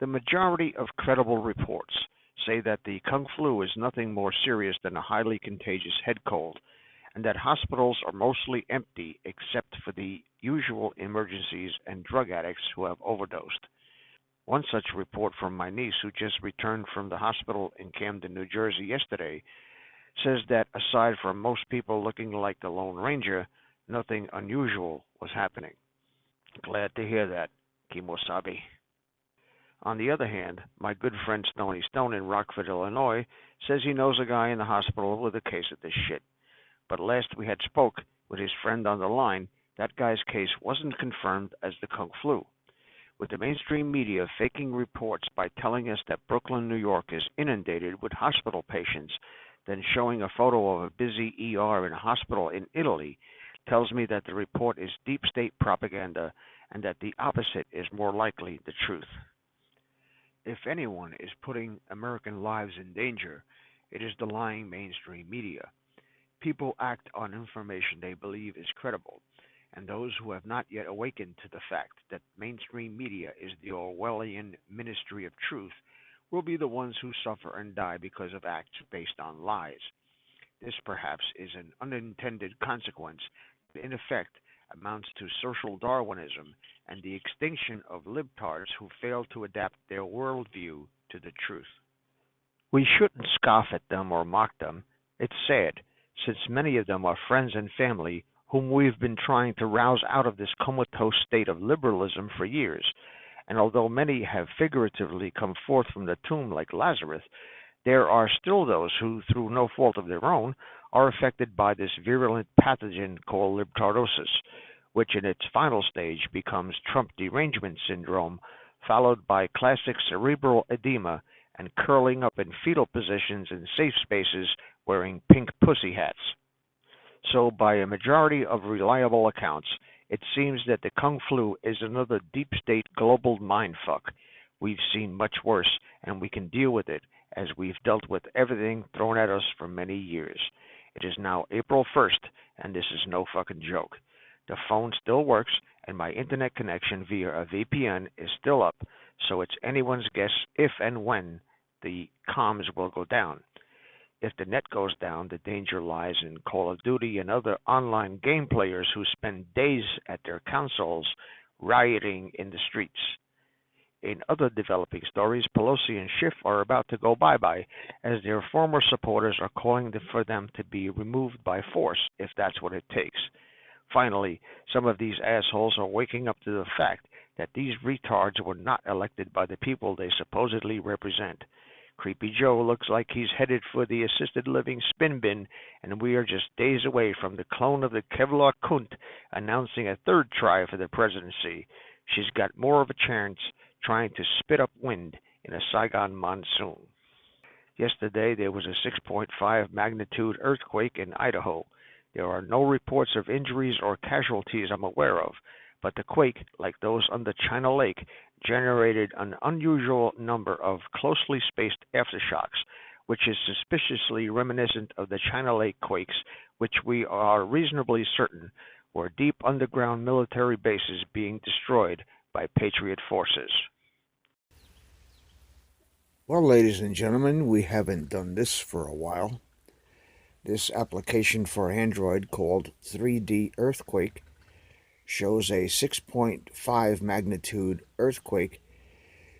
The majority of credible reports say that the Kung flu is nothing more serious than a highly contagious head cold, and that hospitals are mostly empty except for the usual emergencies and drug addicts who have overdosed. One such report from my niece, who just returned from the hospital in Camden, New Jersey yesterday, says that aside from most people looking like the Lone Ranger, nothing unusual was happening. Glad to hear that, Kimosabe. On the other hand, my good friend Stony Stone in Rockford, Illinois, says he knows a guy in the hospital with a case of this shit. But last we had spoke with his friend on the line, that guy's case wasn't confirmed as the Kung flu. With the mainstream media faking reports by telling us that Brooklyn, New York is inundated with hospital patients, then showing a photo of a busy ER in a hospital in Italy, tells me that the report is deep state propaganda and that the opposite is more likely the truth. If anyone is putting American lives in danger, it is the lying mainstream media. People act on information they believe is credible, and those who have not yet awakened to the fact that mainstream media is the Orwellian ministry of truth will be the ones who suffer and die because of acts based on lies. This perhaps is an unintended consequence that in effect amounts to social Darwinism and the extinction of libtards who fail to adapt their worldview to the truth. We shouldn't scoff at them or mock them. It's sad, since many of them are friends and family whom we've been trying to rouse out of this comatose state of liberalism for years. And although many have figuratively come forth from the tomb like Lazarus, there are still those who, through no fault of their own, are affected by this virulent pathogen called libtardosis, which in its final stage becomes Trump derangement syndrome, followed by classic cerebral edema and curling up in fetal positions in safe spaces wearing pink pussy hats. So, by a majority of reliable accounts, it seems that the Kung flu is another deep state global mindfuck. We've seen much worse, and we can deal with it, as we've dealt with everything thrown at us for many years. It is now April 1st, and this is no fucking joke. The phone still works, and my internet connection via a VPN is still up, so it's anyone's guess if and when the comms will go down. If the net goes down, the danger lies in Call of Duty and other online game players who spend days at their consoles rioting in the streets. In other developing stories, Pelosi and Schiff are about to go bye-bye, as their former supporters are calling for them to be removed by force, if that's what it takes. Finally, some of these assholes are waking up to the fact that these retards were not elected by the people they supposedly represent. Creepy Joe looks like he's headed for the assisted living spin bin, and we are just days away from the clone of the Kevlar Kunt announcing a third try for the presidency. She's got more of a chance trying to spit up wind in a Saigon monsoon. Yesterday there was a 6.5 magnitude earthquake in Idaho. There are no reports of injuries or casualties I'm aware of, but the quake, like those on the China Lake, generated an unusual number of closely spaced aftershocks, which is suspiciously reminiscent of the China Lake quakes, which we are reasonably certain were deep underground military bases being destroyed by Patriot forces. Well, ladies and gentlemen, we haven't done this for a while. This application for Android called 3D Earthquake shows a 6.5 magnitude earthquake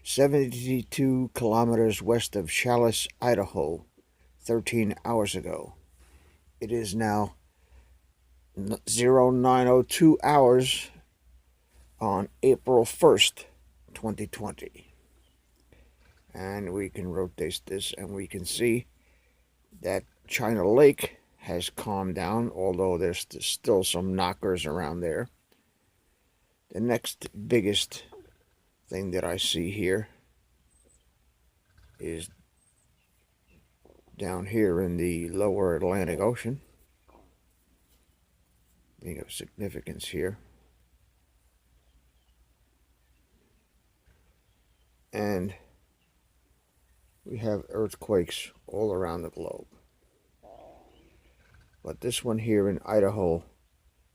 72 kilometers west of Challis, Idaho, 13 hours ago. It is now 0902 hours on April 1st, 2020. And we can rotate this and we can see that China Lake has calmed down, although there's still some knockers around there. The next biggest thing that I see here is down here in the lower Atlantic Ocean. Being of significance here. And we have earthquakes all around the globe. But this one here in Idaho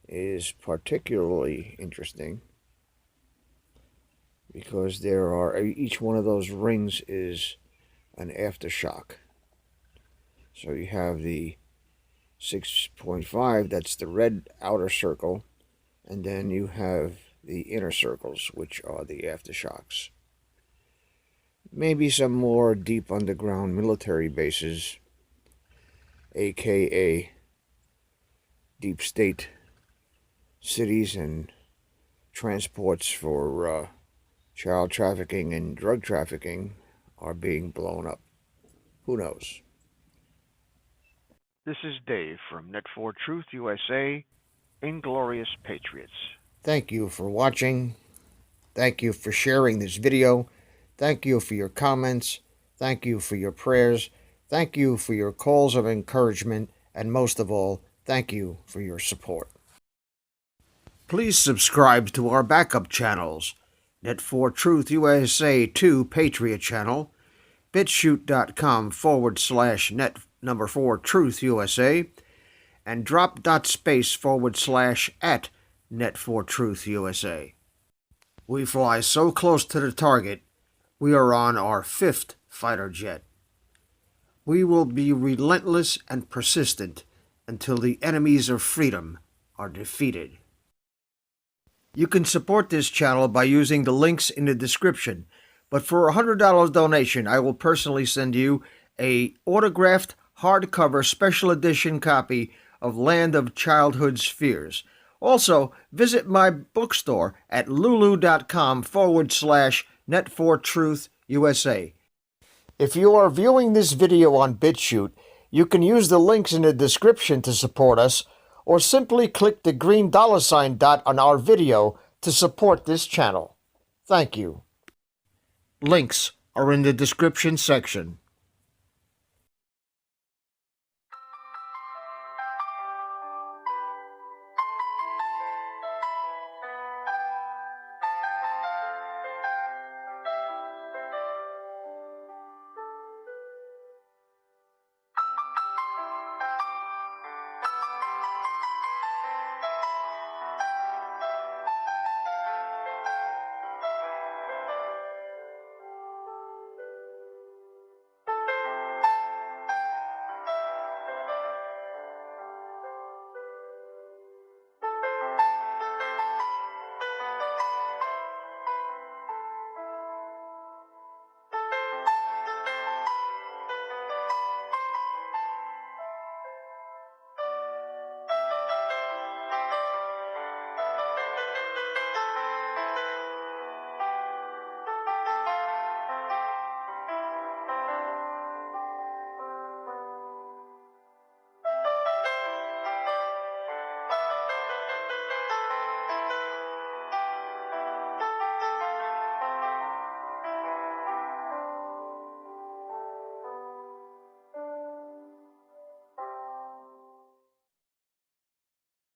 is particularly interesting because there are, each one of those rings is an aftershock. So you have the 6.5, that's the red outer circle, and then you have the inner circles, which are the aftershocks. Maybe some more deep underground military bases, aka deep state cities and transports for child trafficking and drug trafficking, are being blown up. Who knows? This is Dave from Net4 Truth USA, Inglorious Patriots. Thank you for watching. Thank you for sharing this video. Thank you for your comments. Thank you for your prayers. Thank you for your calls of encouragement. And most of all, thank you for your support. Please subscribe to our backup channels, Net4 Truth USA 2 Patriot channel, BitChute.com/net4 Truth USA, and drop.space /@net4 Truth USA. We fly so close to the target, we are on our 5th fighter jet. We will be relentless and persistent until the enemies of freedom are defeated. You can support this channel by using the links in the description, but for a $100 donation, I will personally send you a autographed hardcover special edition copy of Land of Childhood's Fears. Also, visit my bookstore at lulu.com/net4truth USA. If you are viewing this video on BitChute, you can use the links in the description to support us, or simply click the green $ dot on our video to support this channel. Thank you. Links are in the description section.